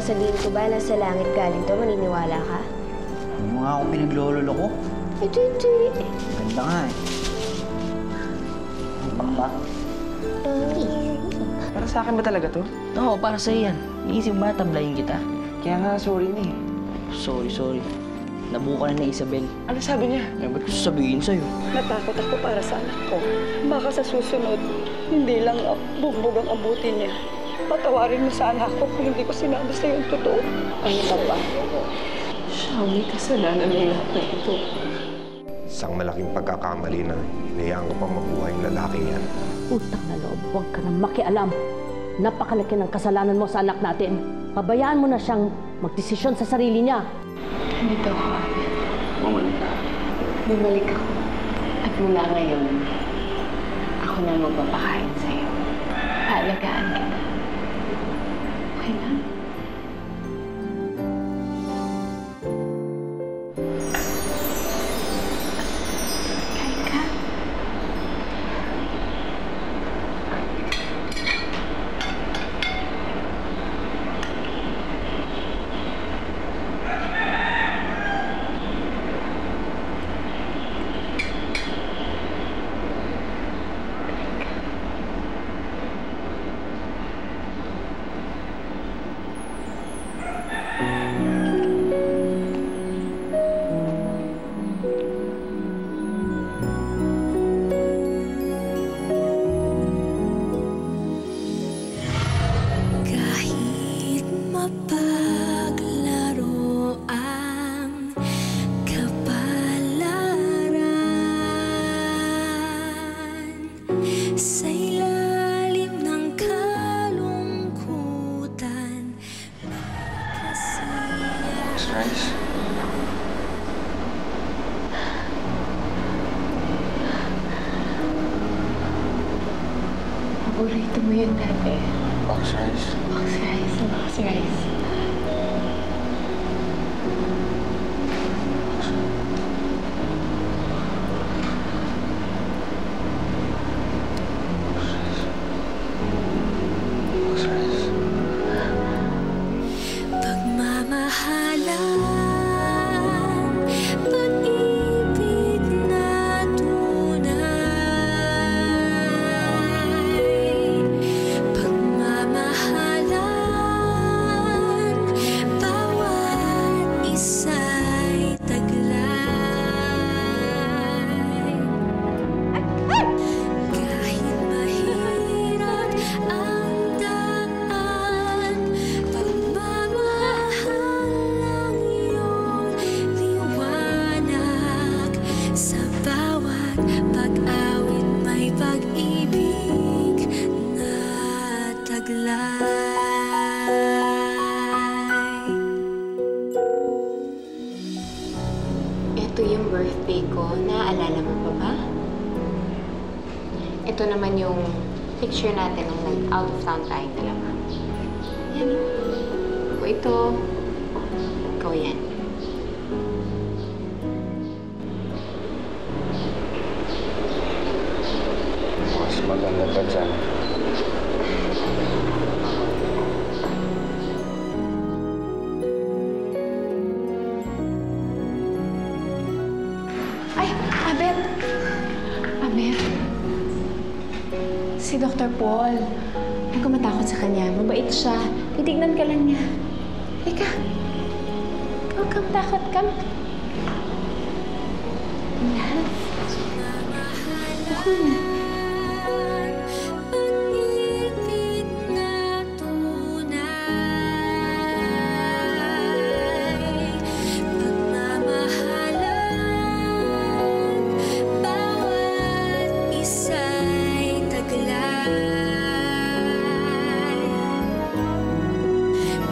sasabihin ko ba na sa langit galing to, maniniwala ka? Ano nga akong pinaglololo ko? Ito. Ganda nga eh. Ang pakpak. Para sa akin ba talaga to? Oo, para sa'yo yan. Iisip mo ba tablayin kita? Kaya nga, sorry na eh. Sorry. Nabuka na ni Isabel. Ano sabi niya? Eh, ba't ko sasabihin sa'yo? Natakot ako para sa anak ko. Baka sa susunod, hindi lang bugbog ang abutin niya. Patawarin mo sa anak ko kung hindi ko sinabi sa'yo yung totoo. Ano ka ba? Siya ang may kasalanan ng lahat na ito. Isang malaking pagkakamali na hinayaan ko pang mabuhay ang lalaking yan. Utang na loob, huwag ka nang makialam. Napakalaki ng kasalanan mo sa anak natin. Pabayaan mo na siyang magdesisyon sa sarili niya. Nandito ako, Abel. Bumalik ka. Bumalik ako. At mula ngayon, ako na magpapakain sa'yo. Paalagaan kita. Okay lang? Kain ka. Kahit mapaglaro ang kapalaran, sa ilalim ng kalungkutan, Box rice? Paborito mo yun dati. Box rice? Box rice. Box rice. Box rice? pagmamahalan, pag-ibig na tunay. Pagmamahalan, bawat isa'y taglay. Kahit mahirap ang daan, pagmamahal lang iyong liwanag. Sa bawat pag-awit may pag-ibig na taglay. Ito yung birthday ko. Naaalala mo pa ba? Ito naman yung picture natin nung nag-out of town tayong dalawa. Yan. Ako ito. Ikaw yan. Mas maganda pa dyan. Ay, Abet! Abet. Si Dr. Paul. Huwag ka matakot sa kanya. Mabait siya. Titignan ka lang niya. Ika. Huwag kang takot. Come. Yan. Ako na. Pag-ibig na tunay. Pagmamahalan, bawat isa'y taglay.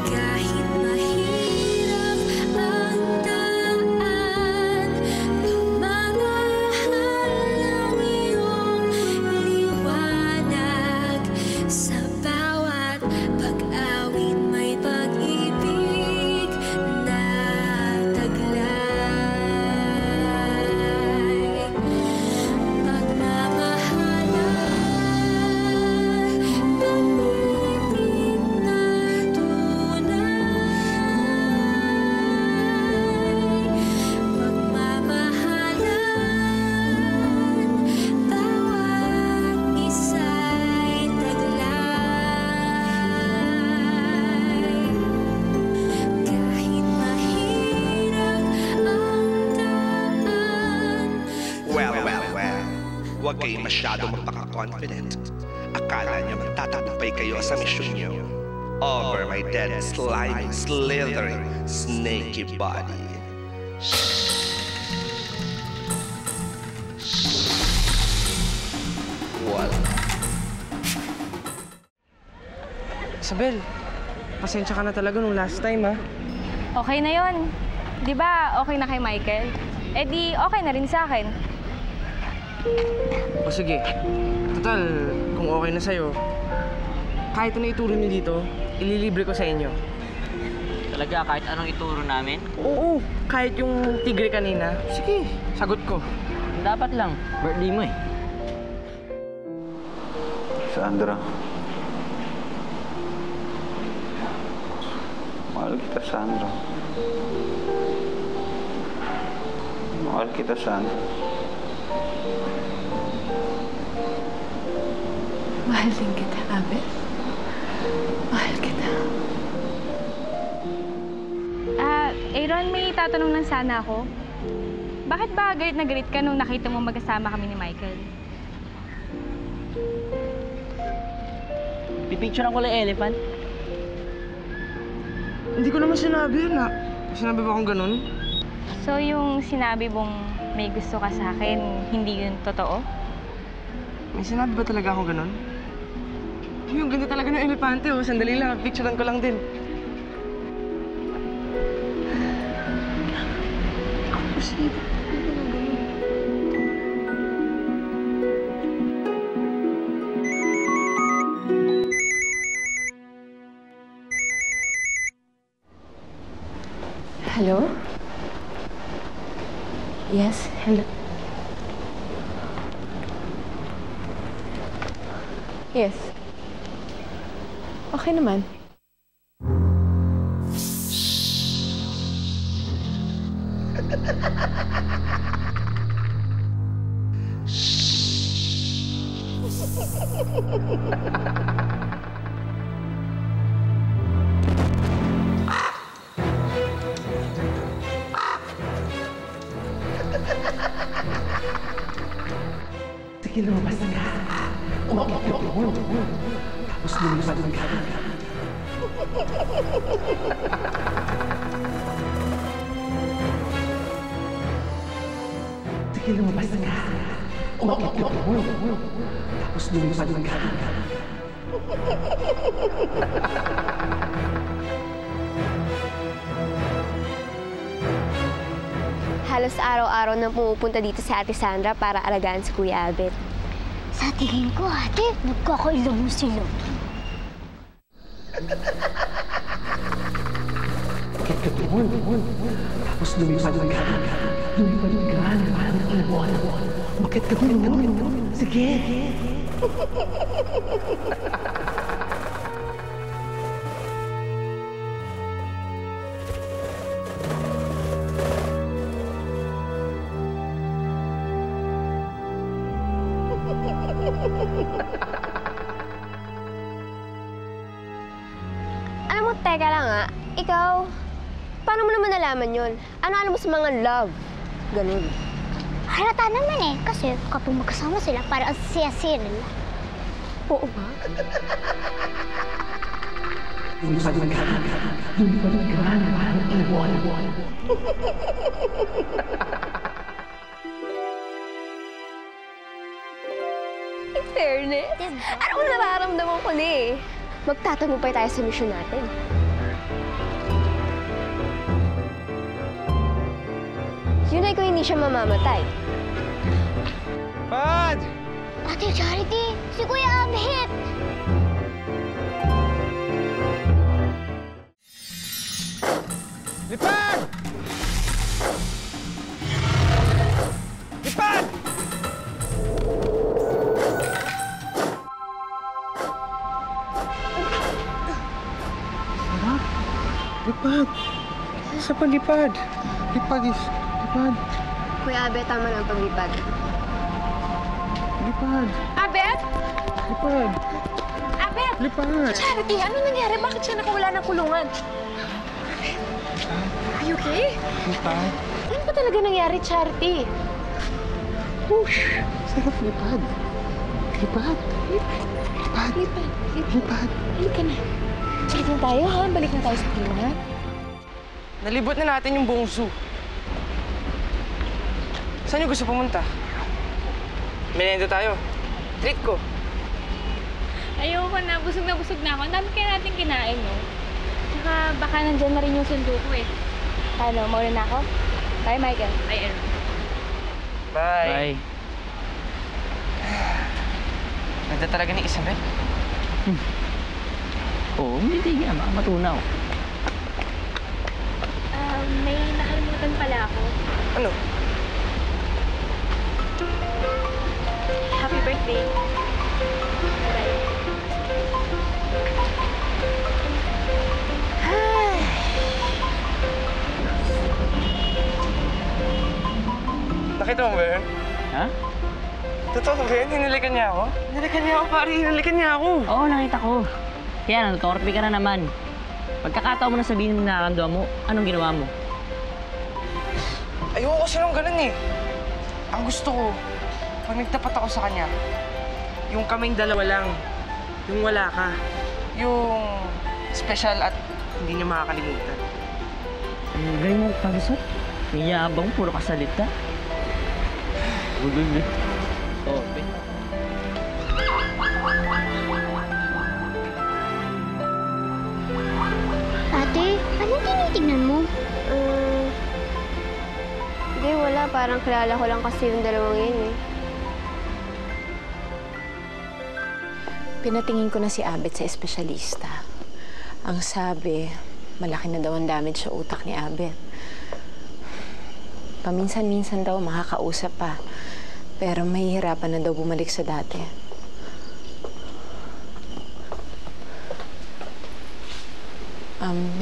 Kahit mahirap ang daan, pagmamahal lang iyong huwag kayo masyado magpaka-confident. Akala niyo magtatagumpay kayo sa misyon niyo. Over my dead, slimy, slithery, snaky body. Wala. Isabel, pasensya ka na talaga nung last time, ha? Okay na yon. Di ba okay na kay Michael? Eh di okay na rin sa akin. O sige, total, kung okay na sa'yo, kahit ano ituro niyo dito, ililibre ko sa inyo. Talaga, kahit anong ituro namin? Oo, kahit yung tigre kanina, sige, sagot ko. Dapat lang. Birthday mo eh. Sandra. Mahal kita, Sandra. Mahal kita, Sandra. Mahal din kita, Abel. Mahal kita. Aaron, may tatanong lang sana ako. Bakit ba galit na galit ka nung nakita mo magkasama kami ni Michael? Pipicture ko lang elephant. Hindi ko naman sinabi yun, ha? Sinabi ba akong ganun? So, yung sinabi mong may gusto ka sa akin, hindi yun totoo? May sinabi ba talaga akong ganun? Yung ganda talaga ng elepante, oh. Sandali lang, picturean ko lang din. Sige. Hello? Yes, hello. Yes. Okay naman. Sige, lumabas na ka. Umakit ka doon. Tapos lumabas na ka. Sige, lumabas na ka. Umakit ka doon. Tapos lumabas na ka. Halos araw-araw nang pumupunta dito si Ate Sandra para alagaan si Kuya Abet. Sa tingin ko, ate, nagkakailang mo sila. Umakit ka doon. Tapos lumipad na ka. Lumipad na ka. Umakit ka doon. Sige. Alam mo, teka lang ikaw, paano mo naman nalaman yun? Ano alam mo sa mga love? Ganun. Halata naman eh, kasi kapag magkasama sila, parang ang siya-siya nila. Oo ba? Lumipad na ka. Lumipad na ka. In fairness, alam mo nararamdaman ko na eh. Magtatagumpay tayo sa misyon natin. Yun ay kung hindi siya mamamatay. Pad! Ate Charity, si Kuya Abet! Lipad! Lipad! Lipad! Sa palipad! Lipad! Kuya Abet, tama na ang paglipad. Lipad! Abet! Lipad! Abet! Lipad! Charity, ano nangyari? Bakit siya nakawala ng kulungan? Are you okay? Lipad! Ano ba talaga nangyari, Charity? Push! Sarap, lipad. Lipad. Lipad. Lipad. Lipad. Halika na. Balik na tayo, ha? Balik na tayo sa klima. Nalibot na natin yung buong zoo. Saan yung gusto pumunta? Merienda tayo. Treat ko. Ayoko na. Busog na ako. Ang dami kaya natin kinain, no? Tsaka baka nandyan na rin yung sundo ko, eh. Paano? Mauna na ako? Bye, Michael. Bye, Aaron. Bye. Ganda talaga ni Isabel. Oo, hindi tigil. Baka matunaw. May nakalimutan pala ako. Ano? Happy birthday. Bye. Nakita mo ba yun? Ha? Totoo ba yun? Hinalikan niya ako? Hinalikan niya ako, pare. Hinalikan niya ako. Oo, nakita ko. Kaya nagtorpe ka na naman. Pagkakataon mo na sabihin mo nakakanduan mo, anong ginawa mo? Ayoko kasi nung ganun eh. Ang gusto ko, pag nagtapat ako sa kanya, yung kaming dalawa lang, yung wala ka, yung special at hindi niya makakalimutan. Galing mo pag-usap. May yabang, puro kasalita. Gugul. Torpe. Ate, anong tinitignan mo? Hindi, wala. Parang kilala ko lang kasi yung dalawang yun eh. Pinatingin ko na si Abet sa espesyalista. Ang sabi, malaki na daw ang damage sa utak ni Abet. Paminsan-minsan daw makakausap pa. Pero mahihirapan na daw bumalik sa dati.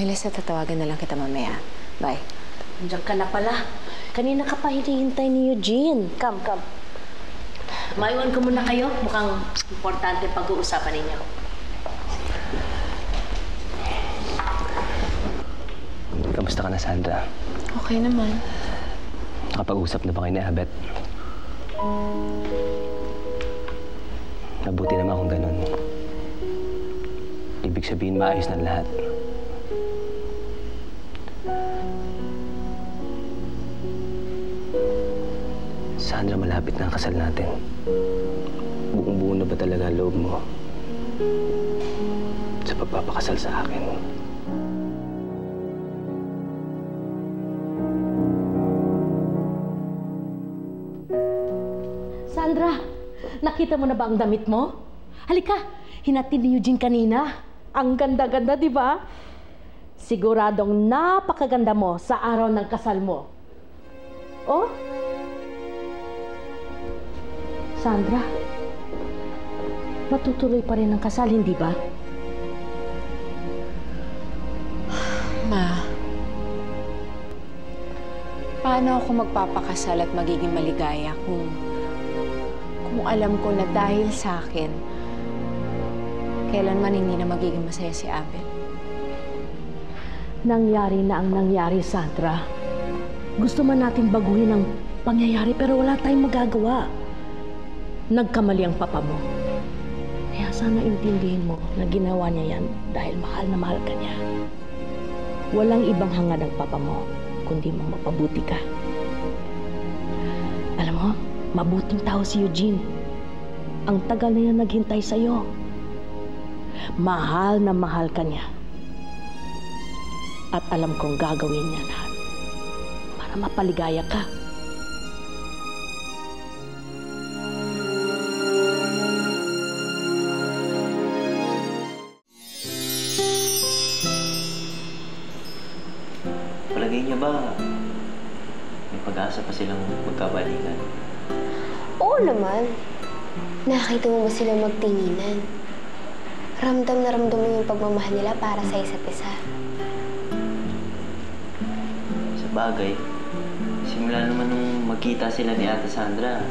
Melissa, tatawagan na lang kita mamaya. Bye. Andiyan ka na pala. Kanina ka pa hinihintay ni Eugene. Come. Maiwan ko muna kayo. Mukhang importante pag-uusapan ninyo. Kamusta ka na, Sandra? Okay naman. Nakapag-usap na ba kayo ni Abet? Mabuti naman kung ganun. Ibig sabihin, maayos na lahat. Sandra, malapit na ang kasal natin. Buong-buo na ba talaga ang loob mo sa pagpapakasal sa akin? Sandra, nakita mo na ba ang damit mo? Halika, hinatid ni Eugene kanina. Ang ganda-ganda, di ba? Siguradong napakaganda mo sa araw ng kasal mo. Oh? Sandra, matutuloy pa rin ang kasal, hindi ba? Ma, paano ako magpapakasal at magiging maligaya kung alam ko na dahil sa akin, kailanman hindi na magiging masaya si Abel? Nangyari na ang nangyari, Sandra. Gusto man natin baguhin ang pangyayari pero wala tayong magagawa. Nagkamali ang papa mo. Kaya sana intindihin mo na ginawa niya yan dahil mahal na mahal ka niya. Walang ibang hangad ang papa mo, kundi mong mapabuti ka. Alam mo, mabuting tao si Eugene. Ang tagal na yan naghintay sa'yo. Mahal na mahal ka niya. At alam kong gagawin niya lahat para mapaligaya ka. Palagay niya ba may pag-asa pa silang magkabalikan? Oo naman. Nakita mo ba sila magtinginan? Ramdam na ramdam mo yung pagmamahal nila para sa isa't isa. Sa bagay, simula naman nung magkita sila ni Ate Sandra,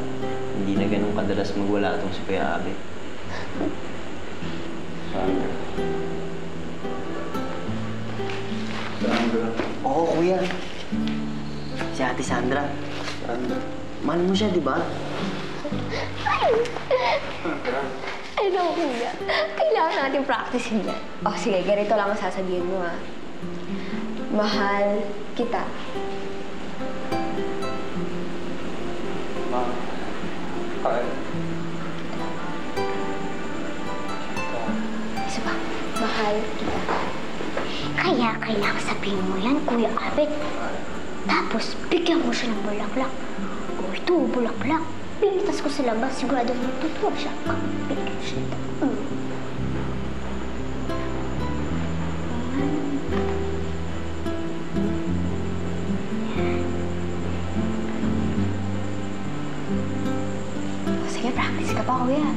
hindi na ganun kadalas magwala itong si Kuya Abe. Sandra. Oo, Kuya. Si Ate Sandra. Sandra. Mahal mo siya, di ba? Ano, kuya? Kailangan natin practicein yan. O, sige, ganito lang ang sasabihin mo, ha? Mahal kita. Mahal. Isa pa. Mahal kita. Kaya kailangan sabihin mo yan, Kuya Abet. Tapos, bigyan mo siya ng bulaklak. O ito, bulaklak. Pinitas ko sa labas, sigurado matutuwa siya. Bigyan siya. Sige, practice ka pa, kuya.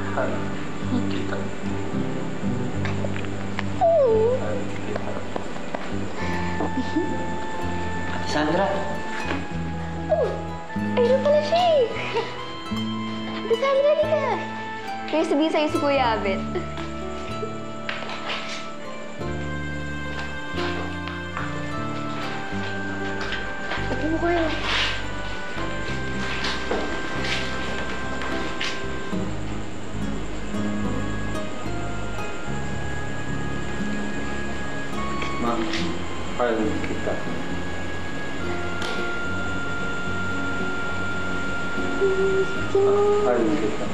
Mahal kita. Ate Sandra! Oh, ayun pala siya eh. Ate Sandra, di ka. Kaya sabihin sa'yo si Kuya Abet. Ito mo kayo. Mahal kita. Mahal kita.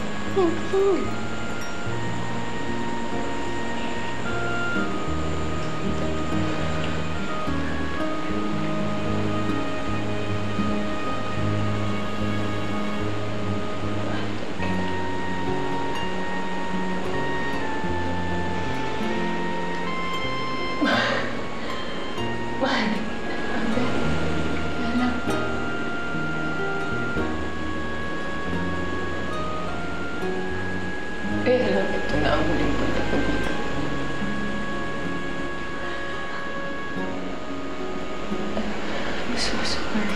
Kaya lang ito na ang huling punta ko dito. I'm so sorry.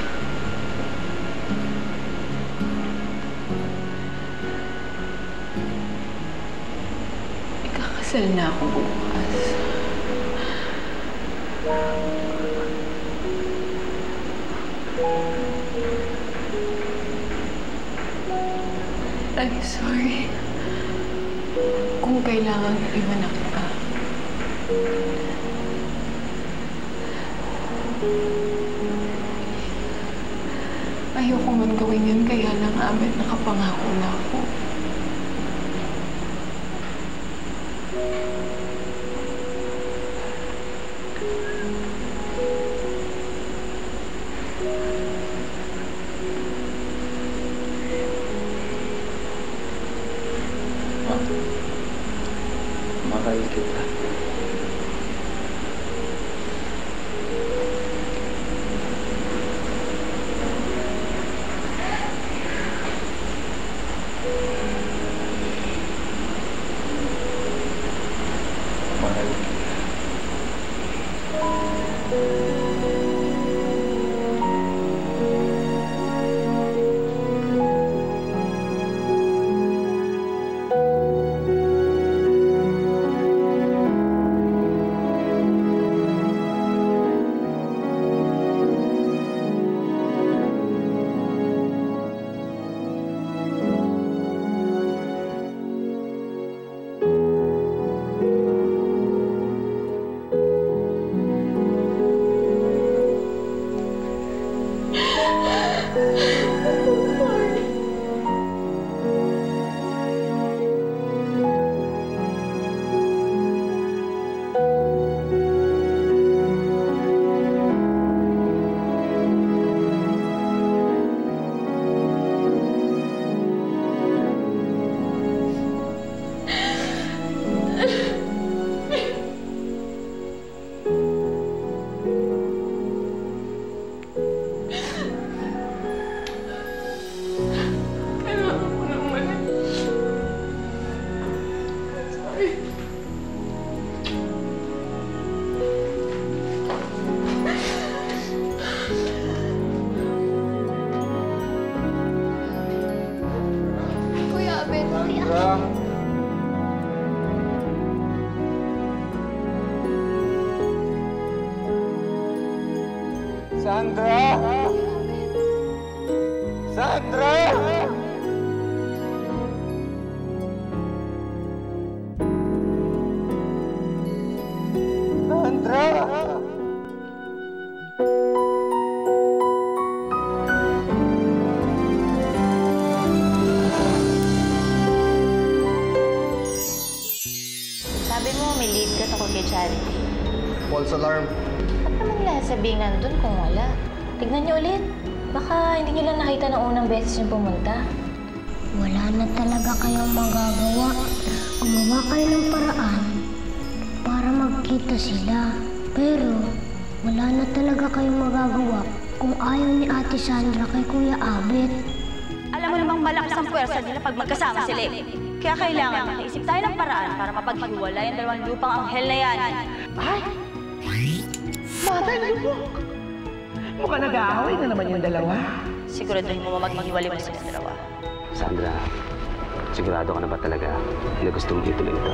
Ikakasal na ako bukas. I'm sorry. Kung kailangan iwan na kita. Ayoko man gawin yun, kaya lang Abet, nakapangako na ako. Mahal kita. Mahal kita. Sandra! Sandra! Sandra! Sabi mo, may lead ka tungkol kay Charity. False alarm. Ba't naman nila sabihin nandun kung wala? Tignan niyo ulit. Baka hindi niyo lang nakita na unang beses yung pumunta. Wala na talaga kayong magagawa. Gumawa kayo ng paraan para magkita sila. Pero wala na talaga kayong magagawa kung ayaw ni Ate Sandra kay Kuya Abet. Alam mo namang malakas ang puwersa nila pag magkasama sila. Kaya kailangan makaisip tayo ng paraan para mapaghiwalay ang dalawang lupang anghel na yan. Ay! Matay na mo! Mukhang nag-aaway na naman yung dalawa. Siguraduhin mo maghihiwalay mo sila dalawa. Sandra, sigurado ka na ba talaga na gusto mo ituloy ito?